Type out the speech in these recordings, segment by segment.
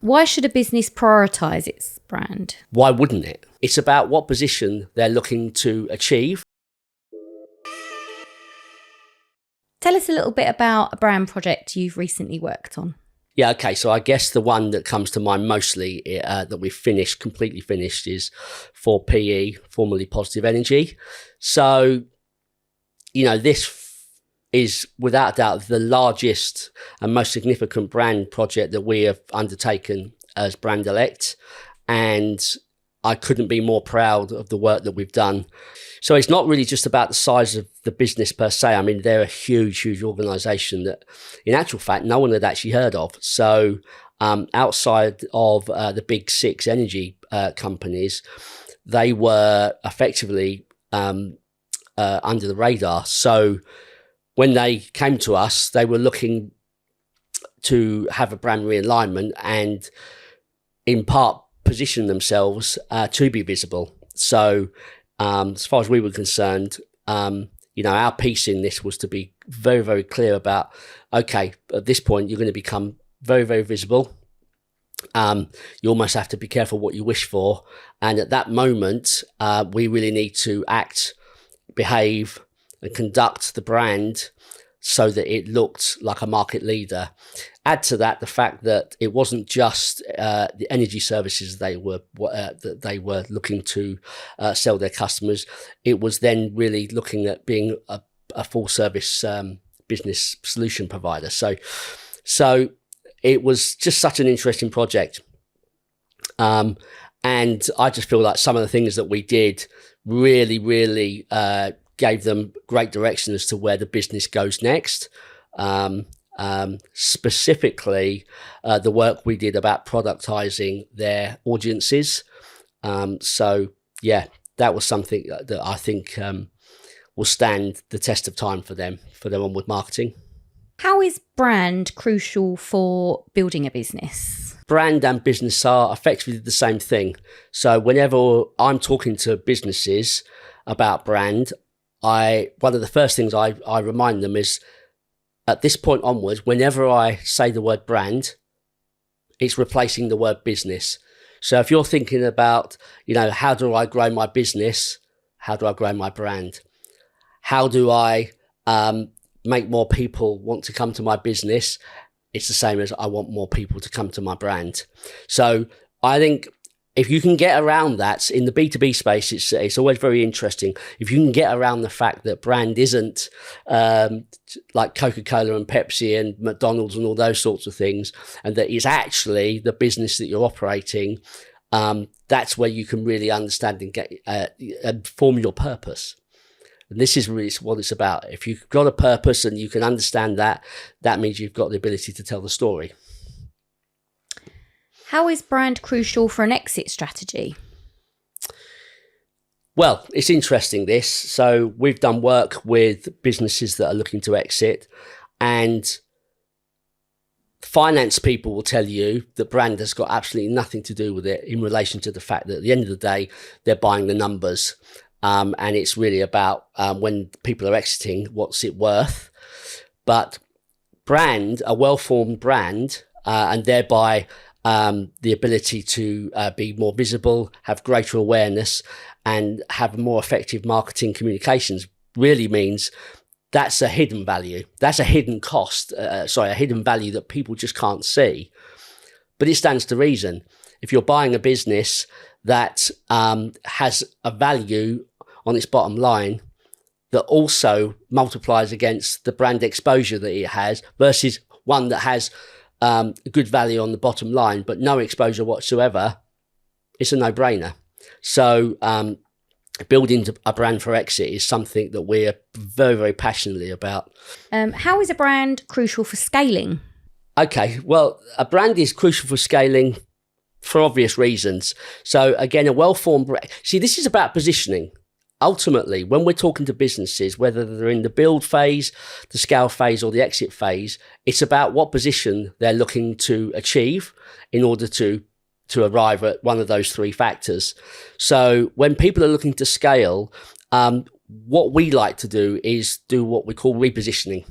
Why should a business prioritise its brand? Why wouldn't it? It's about what position they're looking to achieve. Tell us a little bit about a brand project you've recently worked on. Yeah, okay. So I guess the one that comes to mind mostly that we've completely finished, is for PE, formerly Positive Energy. So, this is without doubt the largest and most significant brand project that we have undertaken as Brand Elect. And I couldn't be more proud of the work that we've done. So it's not really just about the size of the business per se. I mean, they're a huge, huge organisation that in actual fact, no one had actually heard of. So outside of the big six energy companies, they were effectively under the radar. So when they came to us, they were looking to have a brand realignment and in part position themselves to be visible. So as far as we were concerned, our piece in this was to be very, very clear about, okay, at this point, you're going to become very, very visible. You almost have to be careful what you wish for. And at that moment, we really need to act, behave, and conduct the brand so that it looked like a market leader. Add to that the fact that it wasn't just the energy services that they were looking to sell their customers. It was then really looking at being a full service business solution provider. So it was just such an interesting project. And I just feel like some of the things that we did really, really gave them great direction as to where the business goes next. Specifically, the work we did about productizing their audiences. So yeah, that was something that I think will stand the test of time for their onward marketing. How is brand crucial for building a business? Brand and business are effectively the same thing. So whenever I'm talking to businesses about brand, one of the first things I remind them is, at this point onwards, whenever I say the word brand, it's replacing the word business. So if you're thinking about, how do I grow my business? How do I grow my brand? How do I make more people want to come to my business? It's the same as I want more people to come to my brand. So I think if you can get around that in the B2B space, it's always very interesting. If you can get around the fact that brand isn't like Coca-Cola and Pepsi and McDonald's and all those sorts of things, and that it's actually the business that you're operating, that's where you can really understand and get and form your purpose. And this is really what it's about. If you've got a purpose and you can understand that, that means you've got the ability to tell the story. How is brand crucial for an exit strategy? Well, it's interesting this. So we've done work with businesses that are looking to exit, and finance people will tell you that brand has got absolutely nothing to do with it in relation to the fact that at the end of the day, they're buying the numbers. And it's really about when people are exiting, what's it worth? But brand, a well-formed brand, and thereby the ability to be more visible, have greater awareness, and have more effective marketing communications really means that's a hidden value. That's a hidden cost, a hidden value that people just can't see. But it stands to reason. If you're buying a business that has a value on its bottom line that also multiplies against the brand exposure that it has versus one that has good value on the bottom line, but no exposure whatsoever, it's a no-brainer. So building a brand for exit is something that we're very, very passionately about. How is a brand crucial for scaling? Okay, well, a brand is crucial for scaling for obvious reasons. So again, a well-formed brand. See, this is about positioning. Ultimately, when we're talking to businesses, whether they're in the build phase, the scale phase, or the exit phase, it's about what position they're looking to achieve in order to arrive at one of those three factors. So when people are looking to scale, what we like to do is do what we call repositioning.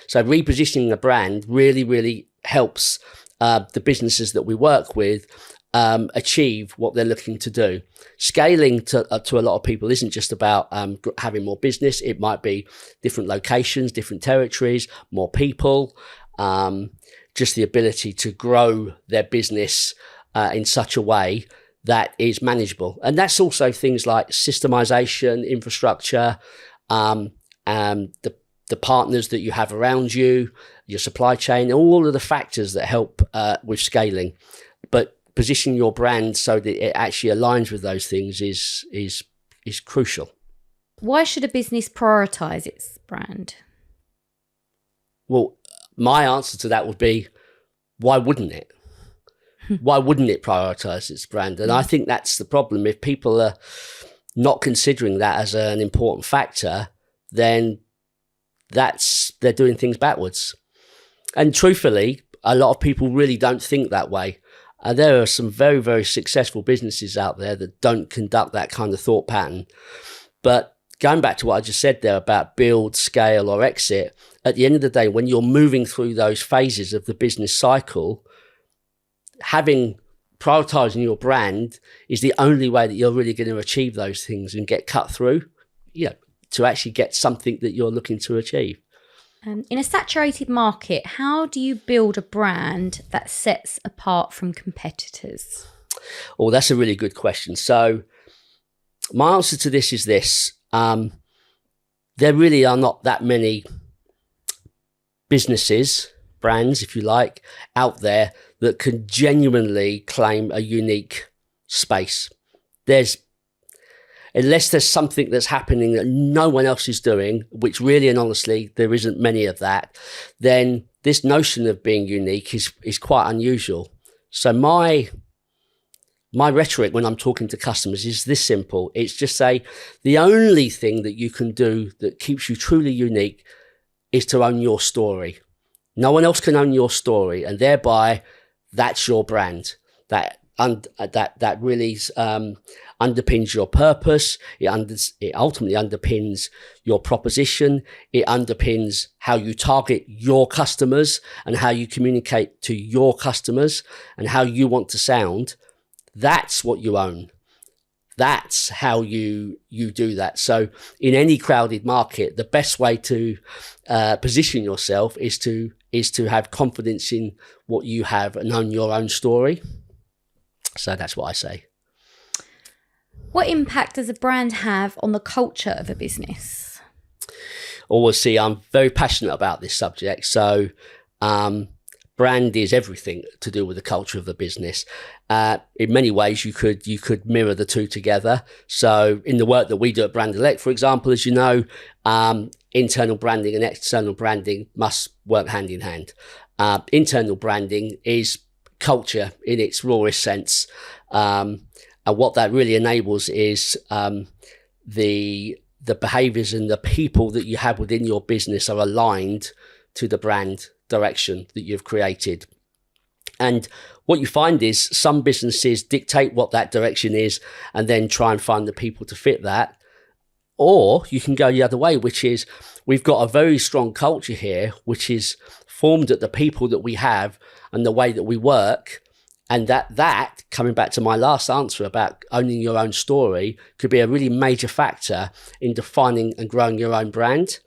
So repositioning a brand really, really helps the businesses that we work with achieve what they're looking to do. Scaling to a lot of people isn't just about having more business. It might be different locations, different territories, more people, just the ability to grow their business in such a way that is manageable. And that's also things like systemization, infrastructure, the partners that you have around you, your supply chain, all of the factors that help with scaling. But positioning your brand so that it actually aligns with those things is crucial. Why should a business prioritize its brand? Well, my answer to that would be, why wouldn't it? Why wouldn't it prioritize its brand? And I think that's the problem. If people are not considering that as an important factor, then they're doing things backwards. And truthfully, a lot of people really don't think that way. There are some very, very successful businesses out there that don't conduct that kind of thought pattern. But going back to what I just said there about build, scale, or exit, at the end of the day, when you're moving through those phases of the business cycle, prioritizing your brand is the only way that you're really going to achieve those things and get cut through, to actually get something that you're looking to achieve. In a saturated market, how do you build a brand that sets apart from competitors? Oh, that's a really good question. So my answer to this is this. There really are not that many businesses, brands, if you like, out there that can genuinely claim a unique space. Unless there's something that's happening that no one else is doing, which really and honestly, there isn't many of that, then this notion of being unique is quite unusual. So my rhetoric when I'm talking to customers is this simple. It's just say, the only thing that you can do that keeps you truly unique is to own your story. No one else can own your story, and thereby that's your brand. That really underpins your purpose. It ultimately underpins your proposition. It underpins how you target your customers and how you communicate to your customers and how you want to sound. That's what you own. That's how you do that. So in any crowded market, the best way to position yourself is to have confidence in what you have and own your own story. So that's what I say. What impact does a brand have on the culture of a business? Always see, I'm very passionate about this subject. So brand is everything to do with the culture of the business. In many ways, you could mirror the two together. So in the work that we do at Brand Elect, for example, as you know, internal branding and external branding must work hand in hand. Internal branding is culture in its rawest sense. And what that really enables is the behaviors and the people that you have within your business are aligned to the brand direction that you've created. And what you find is some businesses dictate what that direction is and then try and find the people to fit that. Or you can go the other way, which is we've got a very strong culture here, which is formed at the people that we have and the way that we work. And that coming back to my last answer about owning your own story could be a really major factor in defining and growing your own brand.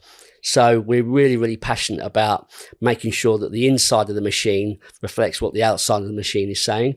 So we're really, really passionate about making sure that the inside of the machine reflects what the outside of the machine is saying.